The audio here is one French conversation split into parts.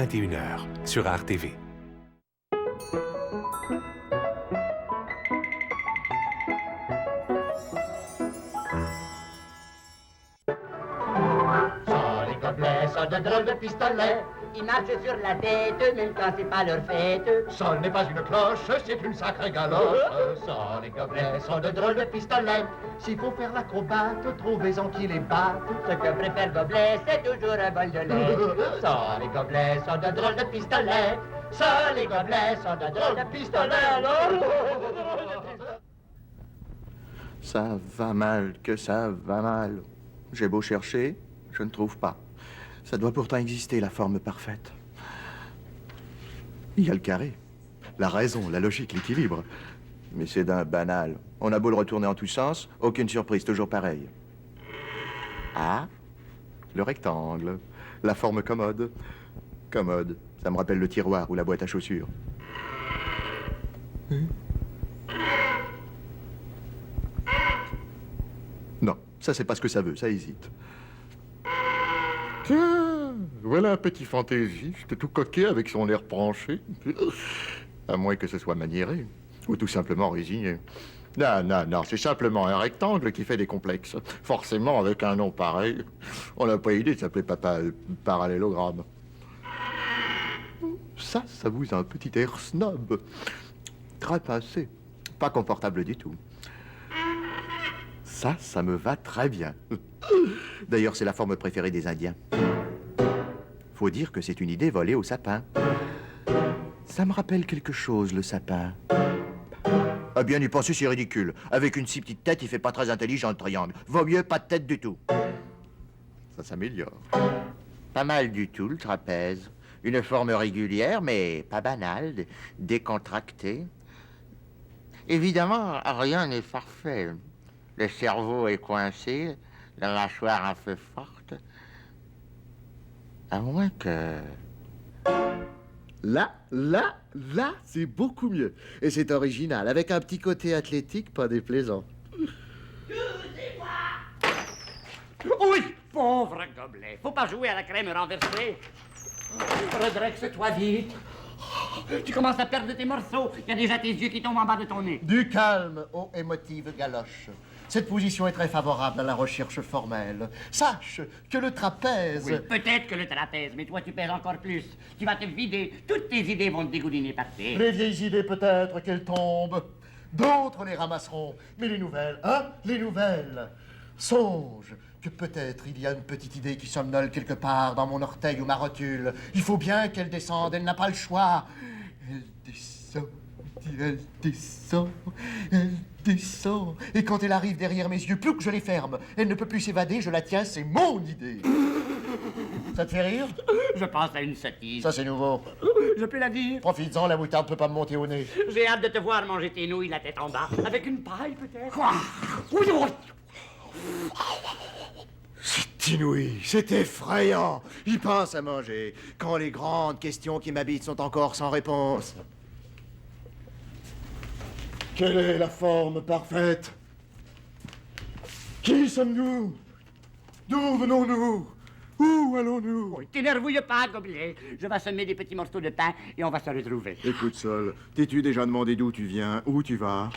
21h sur Art TV. Les gobelets sont de drôles de pistolets. Ils marchent sur la tête, même quand c'est pas leur fête. Ça n'est pas une cloche, c'est une sacrée galoche. Ça, les gobelets sont de drôles de pistolets. S'il faut faire l'acrobate, trouvez-en qui les battent. Ce que préfère Gobelet, c'est toujours un bol de lait. Ça, les gobelets sont de drôles de pistolets. Ça, les gobelets sont de drôles de pistolets. Ça va mal, que ça va mal. J'ai beau chercher, je ne trouve pas. Ça doit pourtant exister, la forme parfaite. Il y a le carré, la raison, la logique, l'équilibre. Mais c'est d'un banal. On a beau le retourner en tous sens, aucune surprise, toujours pareil. Ah, le rectangle, la forme commode. Commode, ça me rappelle le tiroir ou la boîte à chaussures. Non, ça c'est pas ce que ça veut, ça hésite. Tiens, voilà un petit fantaisiste tout coquet avec son air penché. À moins que ce soit maniéré, ou tout simplement résigné. Non, non, non, c'est simplement un rectangle qui fait des complexes. Forcément, avec un nom pareil, on n'a pas idée de s'appeler papa parallélogramme. Ça vous a un petit air snob. Très pincé. Pas confortable du tout. Ça me va très bien. D'ailleurs, c'est la forme préférée des Indiens. Faut dire que c'est une idée volée au sapin. Ça me rappelle quelque chose, le sapin. Ah bien y penser, c'est ridicule. Avec une si petite tête, il fait pas très intelligent, le triangle. Vaut mieux pas de tête du tout. Ça s'améliore. Pas mal du tout, le trapèze. Une forme régulière, mais pas banale, décontractée. Évidemment, rien n'est parfait. Le cerveau est coincé, la mâchoire un peu forte. À moins que... Là, c'est beaucoup mieux. Et c'est original, avec un petit côté athlétique pas déplaisant. Oui, pauvre Gobelet. Faut pas jouer à la crème renversée. Redresse-toi vite. Tu commences à perdre tes morceaux. Il y a déjà tes yeux qui tombent en bas de ton nez. Du calme, ô émotive galoche. Cette position est très favorable à la recherche formelle. Sache que le trapèze... Oui, peut-être que le trapèze, mais toi tu pèses encore plus. Tu vas te vider. Toutes tes idées vont te dégouliner par terre. Les vieilles idées, peut-être qu'elles tombent. D'autres les ramasseront. Mais les nouvelles, hein? Les nouvelles. Songe que peut-être il y a une petite idée qui somnole quelque part dans mon orteil ou ma rotule. Il faut bien qu'elle descende, elle n'a pas le choix. Elle descend, elle descend, elle descend. Et quand elle arrive derrière mes yeux, plus que je les ferme, elle ne peut plus s'évader, je la tiens, c'est mon idée. Ça te fait rire? Je pense à une sottise. Ça, c'est nouveau. Je peux la dire. Profites-en, la moutarde peut pas me monter au nez. J'ai hâte de te voir manger tes nouilles la tête en bas. Avec une paille, peut-être. Quoi? C'est inouï, c'est effrayant. Il pense à manger quand les grandes questions qui m'habitent sont encore sans réponse. Quelle est la forme parfaite? Qui sommes-nous? D'où venons-nous? Où allons-nous? T'énervouille pas, Gobelet. Je vais semer des petits morceaux de pain et on va se retrouver. Écoute, Sol, t'es-tu déjà demandé d'où tu viens? Où tu vas?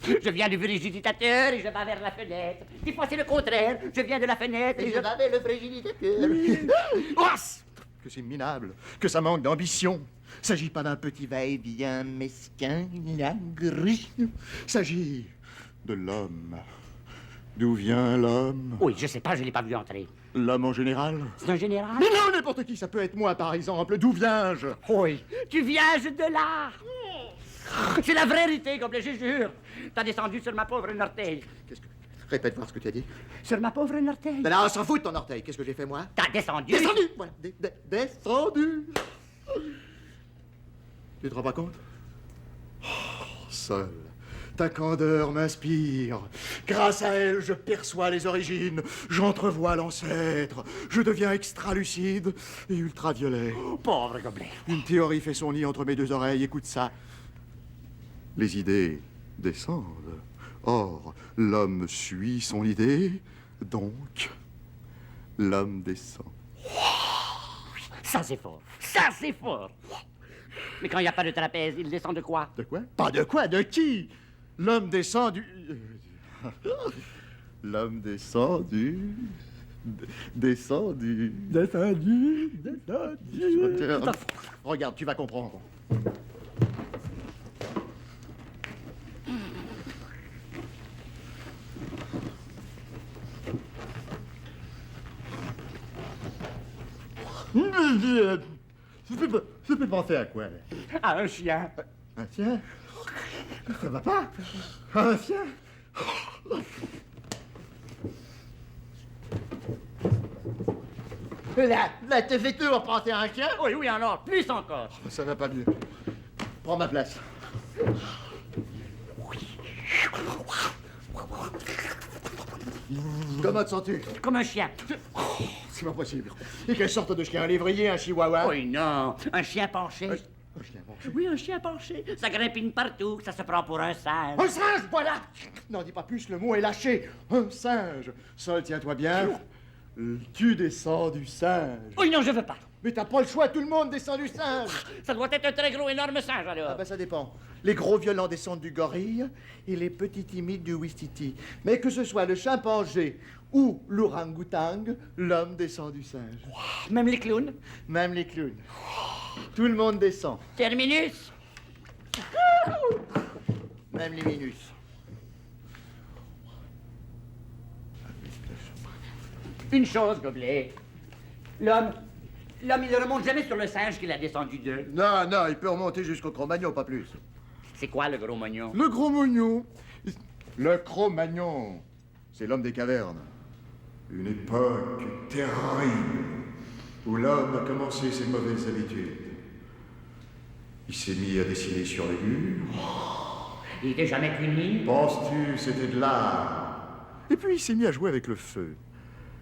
Je viens du frigiditateur et je vais vers la fenêtre. Des fois, c'est le contraire. Je viens de la fenêtre et je vais vers le frigiditateur. Que c'est minable, que ça manque d'ambition. S'agit pas d'un petit va-et-vient mesquin, gris. S'agit de l'homme. D'où vient l'homme? Oui, je sais pas, je l'ai pas vu entrer. L'homme en général? C'est un général? Mais non, n'importe qui, ça peut être moi, par exemple. D'où viens-je? Oui, tu viens de là. C'est la vérité, Gobelet, je jure. T'as descendu sur ma pauvre orteil. Qu'est-ce que... Répète voir ce que tu as dit. Sur ma pauvre orteil. Ben là, on s'en fout de ton orteil. Qu'est-ce que j'ai fait, moi? T'as descendu. Descendu! Voilà, descendu! Tu te rends pas compte? Oh, Seul. Ta candeur m'inspire. Grâce à elle, je perçois les origines. J'entrevois l'ancêtre. Je deviens extra-lucide et ultraviolet. Pauvre Gobelet. Une théorie fait son nid entre mes deux oreilles. Écoute ça. Les idées descendent. Or, l'homme suit son idée, donc l'homme descend. Ça, c'est fort. Ça, c'est fort. Mais quand il n'y a pas de trapèze, il descend de quoi? De quoi? Pas de quoi, de qui? L'homme descend du... L'homme descend du... Descendu. Descendu. Regarde, tu vas comprendre. Ça peut penser à quoi? Ah, un chien. Un chien? Ça va pas? Un chien? Là, t'es fait tout pour penser à un chien? Oui, oui, alors, plus encore. Ça va pas mieux. Prends ma place. Comment te sens-tu? Comme un chien. C'est pas possible. Et quelle sorte de chien? Un lévrier, un chihuahua? Oui, non, un chien penché. Un chien penché. Oui, un chien penché. Ça grimpine partout, ça se prend pour un singe. Un singe, voilà! N'en dis pas plus, le mot est lâché. Un singe. Seul, tiens-toi bien. Tu descends du singe. Oui, non, je veux pas. Mais t'as pas le choix, tout le monde descend du singe. Ça doit être un très gros, énorme singe, alors. Ah ben ça dépend. Les gros violents descendent du gorille et les petits timides du ouistiti. Mais que ce soit le chimpanzé ou l'ourang-outang, l'homme descend du singe. Même les clowns. Même les clowns. Tout le monde descend. Terminus. Même les minus. Une chose, Gobelet. L'homme, il ne remonte jamais sur le singe qu'il a descendu d'eux. Non, non, il peut remonter jusqu'au Cro-Magnon, pas plus. C'est quoi, le gros mognon? Le Cro-Magnon. Le Cro-Magnon, c'est l'homme des cavernes. Une époque terrible où l'homme a commencé ses mauvaises habitudes. Il s'est mis à dessiner sur les murs. Il n'était jamais puni. Penses-tu, c'était de l'art? Et puis il s'est mis à jouer avec le feu.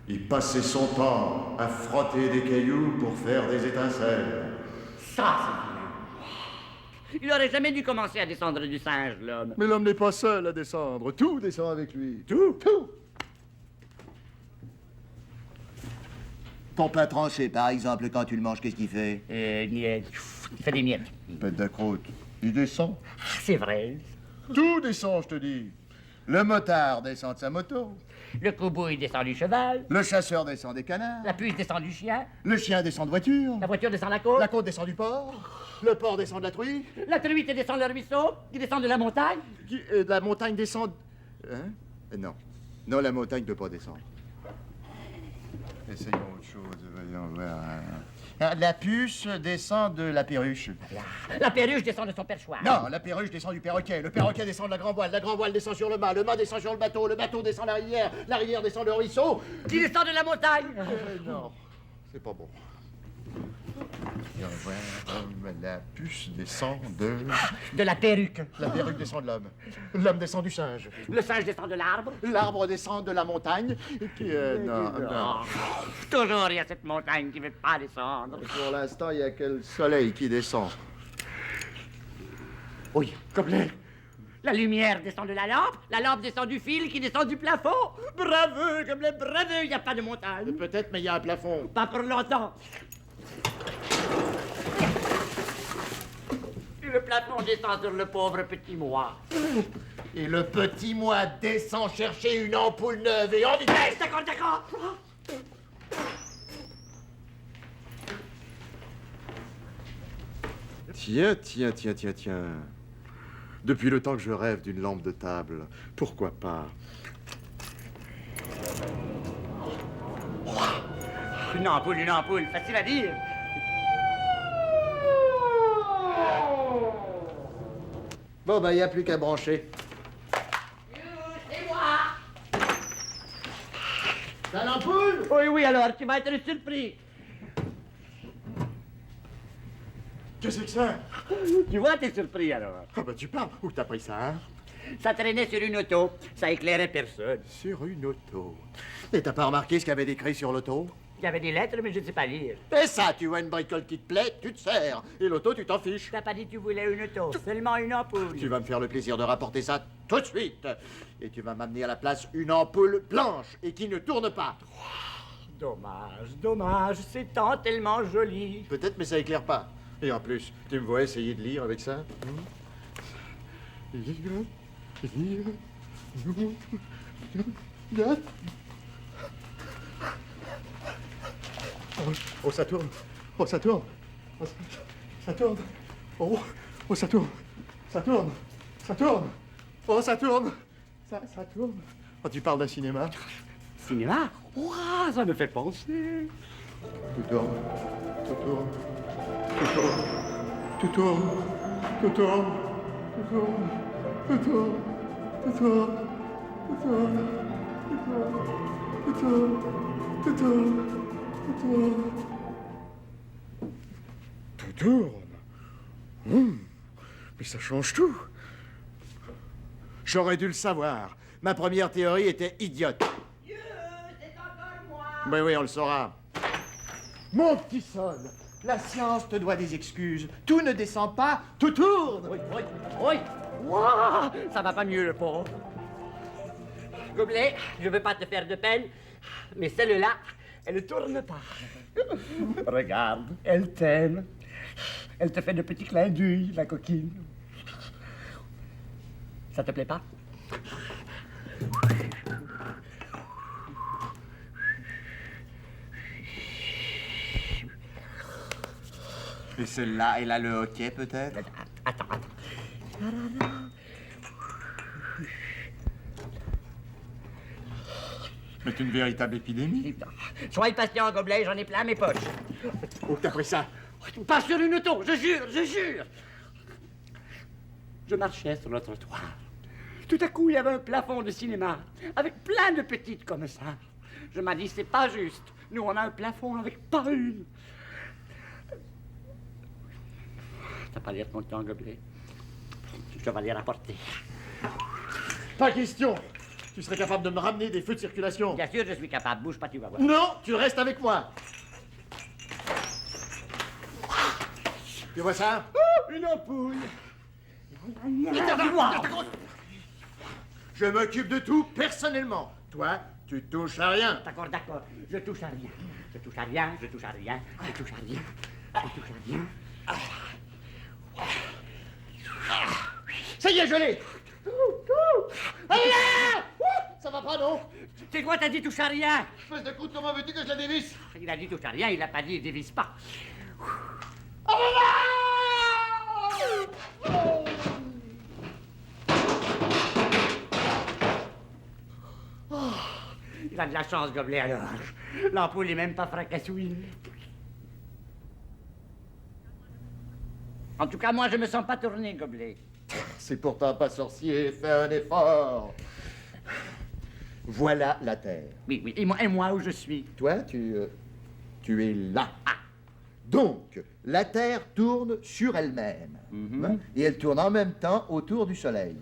Il passait son temps à frotter des cailloux pour faire des étincelles. Ça, c'est bien. Il aurait jamais dû commencer à descendre du singe, l'homme. Mais l'homme n'est pas seul à descendre. Tout descend avec lui. Tout, tout. Ton pain tranché, par exemple, quand tu le manges, qu'est-ce qu'il fait? Il fait des miettes. Pète de croûte. Il descend. C'est vrai. Tout descend, je te dis. Le motard descend de sa moto. Le cow-boy descend du cheval. Le chasseur descend des canards. La puce descend du chien. Le chien descend de voiture. La voiture descend de la côte. La côte descend du porc. Le porc descend de la truie. La truite descend le ruisseau. Qui descend de la montagne. La montagne descend... Hein? Non. Non, la montagne ne peut pas descendre. Essayons autre chose, voyons voir. La puce descend de la perruche. La perruche descend de son perchoir. Non, la perruche descend du perroquet. Le perroquet descend de la grand-voile descend sur le mât descend sur le bateau descend la rivière descend le ruisseau. Qui descend de la montagne. Non, c'est pas bon. Voyons voir, la puce descend de... De la perruque. La perruque descend de l'homme. L'homme descend du singe. Le singe descend de l'arbre. L'arbre descend de la montagne. Non. Toujours, il y a cette montagne qui ne veut pas descendre. Pour l'instant, il n'y a que le soleil qui descend. Oui, comme la lumière descend de la lampe descend du fil qui descend du plafond. Bravo, comme bravo, il n'y a pas de montagne. Peut-être, mais il y a un plafond. Pas pour longtemps. Et le plafond descend sur le pauvre petit moi. Et le petit moi descend chercher une ampoule neuve et en vitesse. D'accord. Tiens. Depuis le temps que je rêve d'une lampe de table, pourquoi pas? Une ampoule, facile à dire. Bon, ben, il n'y a plus qu'à brancher. C'est moi. T'as l'ampoule? Oui, alors, tu vas être surpris. Qu'est-ce que c'est que ça? Tu vois, t'es surpris, alors. Ah ben, tu parles. Où t'as pris ça, hein? Ça traînait sur une auto. Ça éclairait personne. Sur une auto. Et t'as pas remarqué ce qu'il y avait décrit sur l'auto? Il y avait des lettres, mais je ne sais pas lire. Et ça, tu vois une bricole qui te plaît, tu te sers. Et l'auto, tu t'en fiches. T'as pas dit que tu voulais une auto, seulement une ampoule. Tu vas me faire le plaisir de rapporter ça tout de suite. Et tu vas m'amener à la place une ampoule blanche et qui ne tourne pas. dommage, dommage, c'est tant tellement joli. Peut-être, mais ça éclaire pas. Et en plus, tu me vois essayer de lire avec ça? Lire. Oh, ça tourne. Oh, ça tourne. Oh, ça tourne. Oh, ça tourne. Ça tourne. Ça tourne. Oh, ça tourne. Ça tourne. Oh, tu parles d'un cinéma? Cinéma? Ouah, ça me fait penser. Tout tourne. Tout tourne. Tout tourne. Tout tourne. Tout tourne. Tout tourne. Tout tourne. Tout tourne. Tout tourne. Tout tourne. Tout tourne. Tout tourne. Tout tourne. Tout tourne. Mais ça change tout. J'aurais dû le savoir. Ma première théorie était idiote. Dieu, c'est encore moi. Oui, oui, on le saura. Mon petit Sol, la science te doit des excuses. Tout ne descend pas, tout tourne. Oui, oui, oui. Ouah, ça va pas mieux, le pauvre. Gobelet, je veux pas te faire de peine, mais celle-là, elle ne tourne pas. Regarde, elle t'aime. Elle te fait de petits clins d'œil, la coquine. Ça te plaît pas? Et celle-là, elle a le hockey, peut-être? Attends. C'est une véritable épidémie. Sois patient, Gobelet, j'en ai plein mes poches. Oh, t'as pris ça? Pas sur une auto, je jure. Je marchais sur le trottoir. Tout à coup, il y avait un plafond de cinéma, avec plein de petites comme ça. Je m'ai dit, c'est pas juste. Nous, on a un plafond avec pas une. T'as pas l'air content, Gobelet? Je vais les rapporter. Pas question. Tu serais capable de me ramener des feux de circulation. Bien sûr, je suis capable. Bouge pas, tu vas voir. Non, tu restes avec moi. Tu vois ça? Une ampoule. Je m'occupe de tout personnellement. Toi, tu touches à rien. D'accord. Je touche à rien. Je touche à rien. Ça y est, je l'ai. Ah, ça va pas, non? C'est quoi, t'as dit touche à rien? Espèce de croûte, comment veux-tu que je la dévisse? Il a dit touche à rien, il a pas dit dévisse pas. Il a de la chance, Gobelet, alors. L'ampoule est même pas fracassouille. En tout cas, moi, je me sens pas tourné, Gobelet. C'est pourtant pas sorcier, fais un effort. Voilà la Terre. Oui. Et moi, où je suis? Toi, tu es là. Donc, la Terre tourne sur elle-même. Hein? Et elle tourne en même temps autour du Soleil.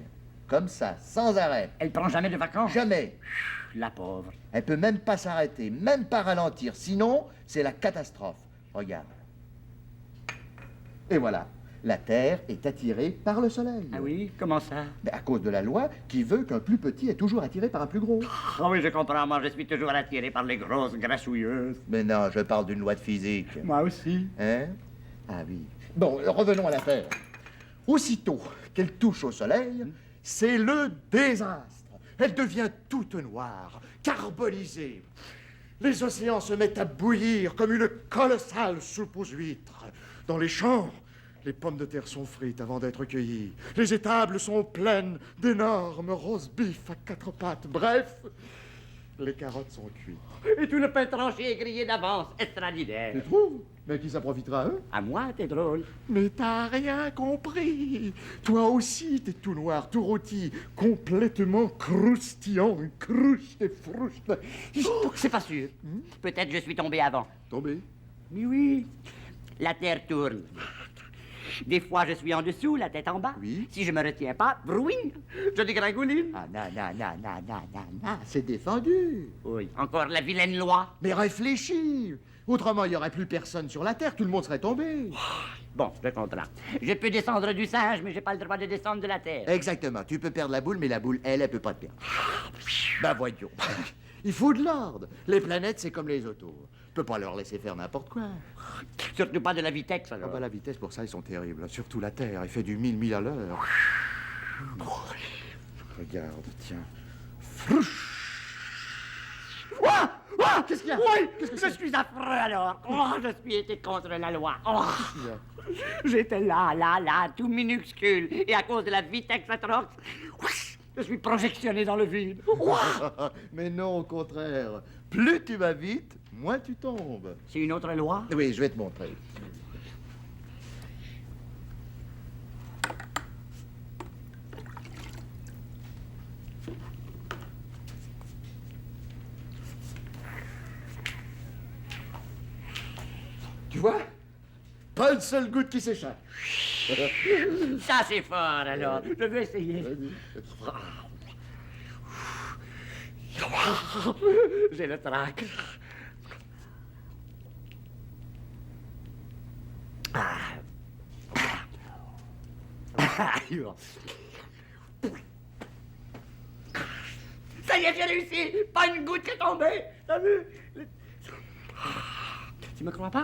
Comme ça, sans arrêt. Elle prend jamais de vacances? Jamais. La pauvre. Elle peut même pas s'arrêter, même pas ralentir. Sinon, c'est la catastrophe. Regarde. Et voilà. La Terre est attirée par le Soleil. Ah oui? Comment ça? À cause de la loi qui veut qu'un plus petit est toujours attiré par un plus gros. Ah oui, je comprends. Moi, je suis toujours attiré par les grosses grassouilleuses. Mais non, je parle d'une loi de physique. Moi aussi. Hein? Ah oui. Bon, revenons à la Terre. Aussitôt qu'elle touche au Soleil, c'est le désastre. Elle devient toute noire, carbonisée. Les océans se mettent à bouillir comme une colossale soupe aux huîtres. Dans les champs, les pommes de terre sont frites avant d'être cueillies. Les étables sont pleines d'énormes roast-beef à 4 pattes. Bref, les carottes sont cuites. Et tout le pain tranché est grillé d'avance. Extraordinaire. Tu trouves? Mais qui ça profitera, hein? À moi, t'es drôle. Mais t'as rien compris. Toi aussi, t'es tout noir, tout rôti, complètement croustillant, une cruche des frouches. Oh, c'est pas sûr. Peut-être je suis tombé avant. Tombé? Mais oui. La terre tourne. Des fois, je suis en dessous, la tête en bas. Oui. Si je me retiens pas, brouing, je dégringoline. Ah, non, c'est défendu. Oui, encore la vilaine loi. Mais réfléchis. Autrement, il n'y aurait plus personne sur la Terre, tout le monde serait tombé. Bon, je comprends. Je peux descendre du singe, mais j'ai pas le droit de descendre de la terre. Exactement, tu peux perdre la boule, mais la boule, elle peut pas te perdre. Ben voyons. Il faut de l'ordre. Les planètes, c'est comme les autos. On peut pas leur laisser faire n'importe quoi. Surtout pas de la Vitex, Ah alors. bah, la vitesse, pour ça, ils sont terribles. Surtout la Terre, elle fait du 1000 milles à l'heure. Regarde, tiens. Ouah! Ouah! Qu'est-ce qu'il y a? Oui, Qu'est-ce que je c'est? suis affreux, alors. Oh, je suis été contre la loi. Oh. J'étais là, tout minuscule. Et à cause de la Vitex atroce, je suis projectionné dans le vide. Ouah! Mais non, au contraire. Plus tu vas vite, moins tu tombes. C'est une autre loi? Oui, je vais te montrer. Tu vois? Pas une seule goutte qui s'échappe. Ça, c'est fort, alors. Je vais essayer. J'ai le trac. Ça y est, j'ai réussi. Pas une goutte qui est tombée. T'as vu? Tu me crois pas?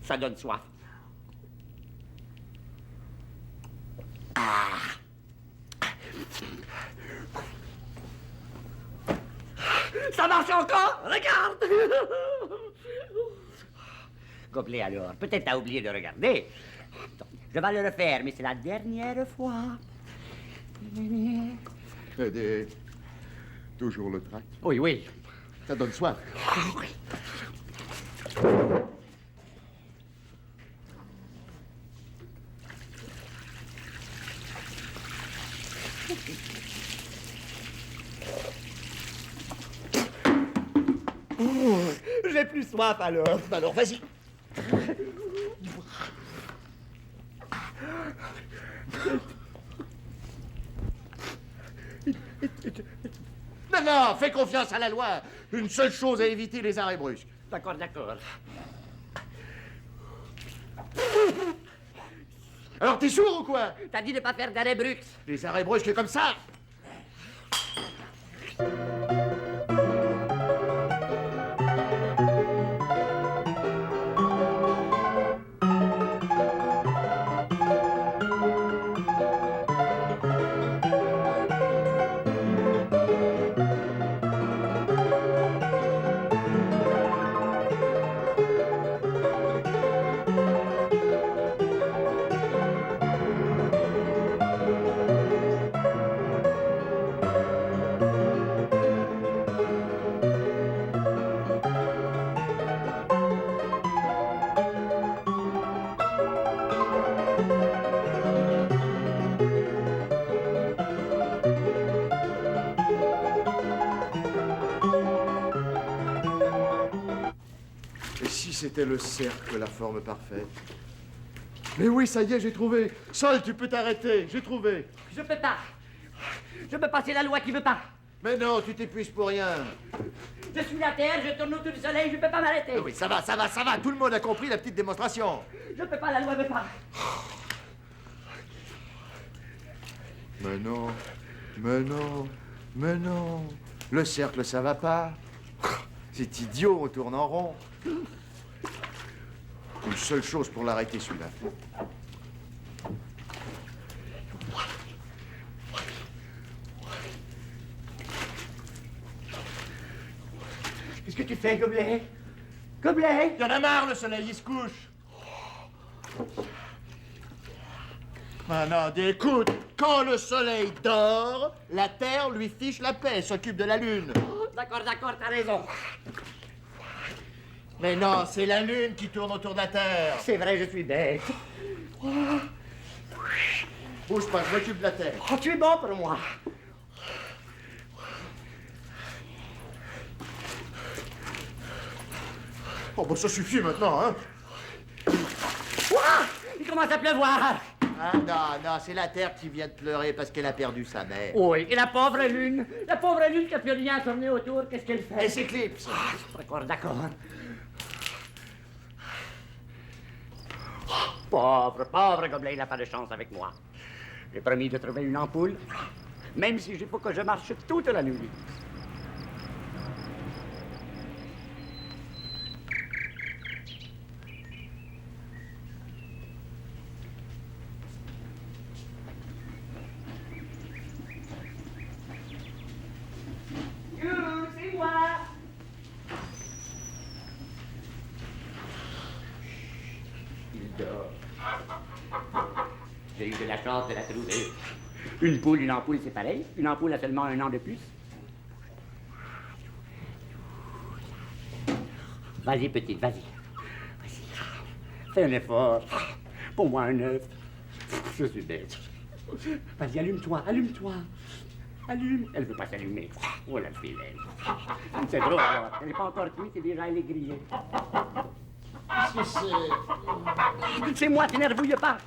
Ça donne soif. Ça marche encore? Regarde! Gobelet, alors. Peut-être t'as oublié de regarder. Je vais le refaire, mais c'est la dernière fois. Toujours le trac. Oui, oui. Ça donne soif. J'ai plus soif, alors. Alors, vas-y. Non, non, fais confiance à la loi. Une seule chose à éviter, les arrêts brusques. D'accord, d'accord. Alors, t'es sourd ou quoi? T'as dit de pas faire d'arrêt brux. Les arrêts brusques comme ça. Et si c'était le cercle, la forme parfaite? Mais oui, ça y est, j'ai trouvé. Sol, tu peux t'arrêter. J'ai trouvé. Je peux pas. Je peux pas, c'est la loi qui veut pas. Mais non, tu t'épuises pour rien. Je suis la Terre, je tourne autour du Soleil, je peux pas m'arrêter. Oui, ça va, ça va, ça va. Tout le monde a compris la petite démonstration. Je peux pas, la loi veut pas. Mais non, mais non, mais non. Le cercle, ça va pas. C'est idiot, on tourne en rond. Une seule chose pour l'arrêter, celui-là. Qu'est-ce que tu fais, Gobelet? Gobelet? Il y en a marre, le soleil, il se couche. Ah non, écoute, quand le soleil dort, la Terre lui fiche la paix, s'occupe de la Lune. D'accord, d'accord, t'as raison. Mais non, c'est la Lune qui tourne autour de la Terre. C'est vrai, je suis bête. Bouge pas, je m'occupe de la Terre. Oh, tu es bon pour moi. Oh, bah ça suffit maintenant, hein. Ouah! Il commence à pleuvoir. Ah non, non, c'est la Terre qui vient de pleurer parce qu'elle a perdu sa mère. Oui, et la pauvre Lune qui n'a plus rien à tourner autour, qu'est-ce qu'elle fait? Elle s'éclipse. D'accord, d'accord. Pauvre Gobelet, il n'a pas de chance avec moi. J'ai promis de trouver une ampoule, même si il faut que je marche toute la nuit. C'est moi. Il dort. J'ai eu de la chance de la trouver. Une poule, une ampoule, c'est pareil. Une ampoule a seulement 1 an de plus. Vas-y, petite, vas-y. Vas-y. Fais un effort. Pour moi, un œuf. Je suis bête. Vas-y, allume-toi, allume-toi. Allume. Elle ne veut pas s'allumer. Oh, la fille, elle. C'est drôle, alors. Elle n'est pas encore cuite et déjà elle est grillée. Qu'est-ce que c'est? C'est moi, t'énervouille pas.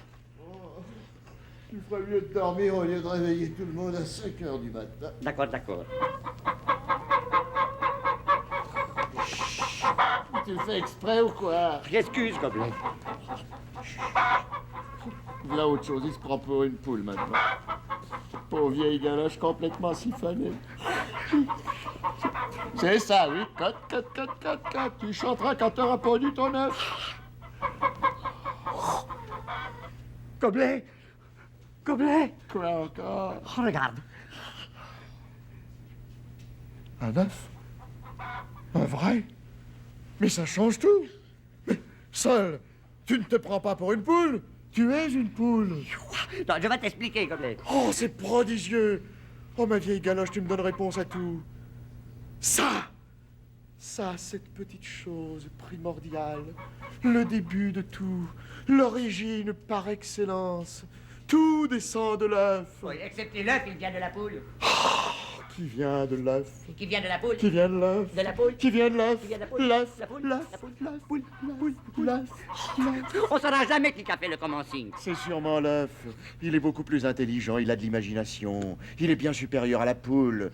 Il ferait mieux de dormir au lieu de réveiller tout le monde à 5 heures du matin. D'accord, d'accord. Tu le fais exprès ou quoi? J'excuse, Gobelet. Voilà autre chose, il se prend pour une poule maintenant. Pauvre vieille galoche complètement siphonnée. C'est ça, oui. Cote, cote, cote, cote, cote. Tu chanteras quand t'auras pondu ton œuf. Gobelet! Gobelet! Quoi encore? Oh, regarde. Un œuf? Un vrai? Mais ça change tout. Mais, Sol, tu ne te prends pas pour une poule. Tu es une poule. Non, je vais t'expliquer, Gobelet. Oh, c'est prodigieux. Oh, ma vieille galoche, tu me donnes réponse à tout. Ça, cette petite chose primordiale, le début de tout, l'origine par excellence. Tout descend de l'œuf. Oui, excepté l'œuf, il vient de la poule. Qui vient de l'œuf? Qui vient de la poule? Qui vient de l'œuf? De la poule? Qui vient de l'œuf? Qui vient de la poule? L'œuf, La poule? l'œuf, La poule? l'œuf, La poule? l'œuf, l'œuf. On saura jamais qui a fait le commencing. C'est sûrement l'œuf. Il est beaucoup plus intelligent, il a de l'imagination. Il est bien supérieur à la poule,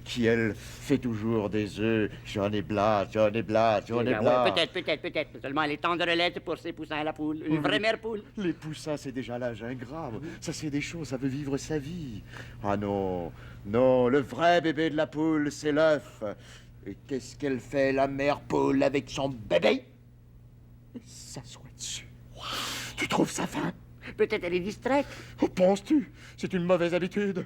qui, elle, fait toujours des œufs. J'en ai blas, j'en ai blas, j'en ai blas. Ouais, peut-être. Seulement, elle est tendrelette pour ses poussins à la poule. Une vraie mère poule. Les poussins, c'est déjà l'âge grave. Ça, c'est des choses, ça veut vivre sa vie. Ah non, non, le vrai bébé de la poule, c'est l'œuf. Et qu'est-ce qu'elle fait, la mère poule, avec son bébé? Elle s'assoit dessus. Tu trouves ça fin? Peut-être elle est distraite. Oh, penses-tu? C'est une mauvaise habitude.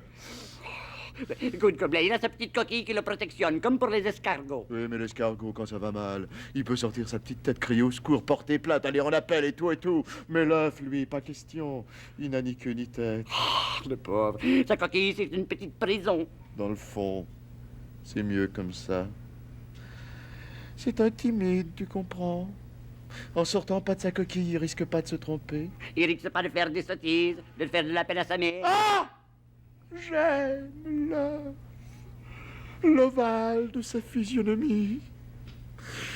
Écoute, Gobelet, il a sa petite coquille qui le protectionne, comme pour les escargots. Oui, mais l'escargot, quand ça va mal, il peut sortir sa petite tête, crier au secours, porter plainte, aller en appel et tout. Mais l'œuf, lui, pas question. Il n'a ni queue ni tête. Le pauvre. Sa coquille, c'est une petite prison. Dans le fond, c'est mieux comme ça. C'est un timide, tu comprends? En sortant pas de sa coquille, il risque pas de se tromper. Il risque pas de faire des sottises, de faire de la peine à sa mère. Ah! J'aime l'ovale de sa physionomie,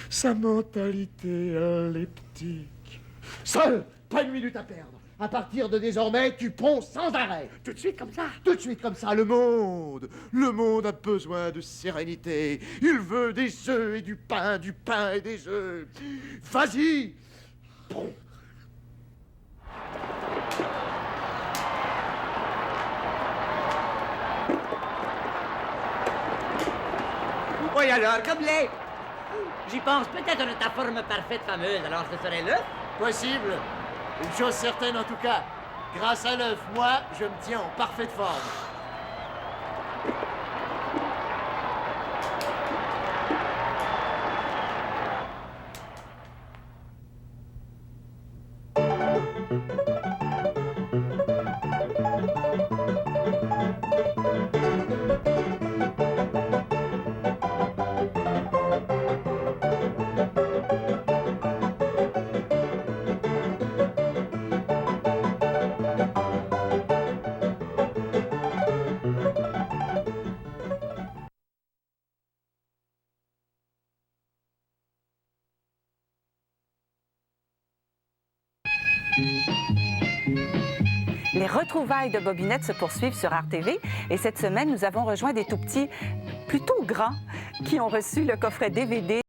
sa mentalité elliptique. Seul, pas une minute à perdre. À partir de désormais, tu ponds sans arrêt. Tout de suite comme ça. Tout de suite comme ça, le monde a besoin de sérénité. Il veut des œufs et du pain et des œufs. Vas-y. Bon. Oui, alors, Gobelet, j'y pense peut-être de ta forme parfaite fameuse, alors ce serait l'œuf? Possible. Une chose certaine en tout cas. Grâce à l'œuf, moi, je me tiens en parfaite forme. Les retrouvailles de Bobinette se poursuivent sur RTV et cette semaine, nous avons rejoint des tout-petits plutôt grands qui ont reçu le coffret DVD